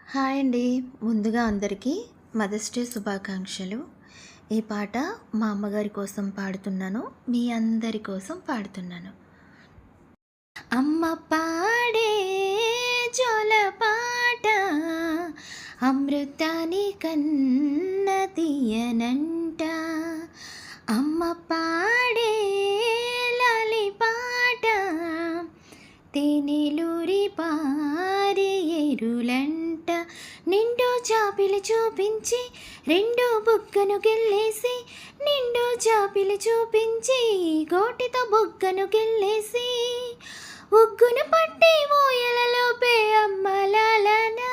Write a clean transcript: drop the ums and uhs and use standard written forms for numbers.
Hi అండి. ముందుగా అందరికీ మదర్స్ డే శుభాకాంక్షలు. ఈ పాట మా అమ్మగారి కోసం పాడుతున్నాను. మీ అందరి కోసం పాడుతున్నాను. అమ్మ పాడే జోల పాట అమృతాని కన్న తీయనంట. అమ్మ పాడే లాలి పాట తేనెలూరి పారే ఎరులంట. నిండు చాపిలి చూపించి రెండో బుగ్గను గిల్లేసి, నిండు చాపిలి చూపించి గోటితో బుగ్గను గిల్లేసి, ఉగ్గును పట్టి మోయలలోపే అమ్మ లాలనా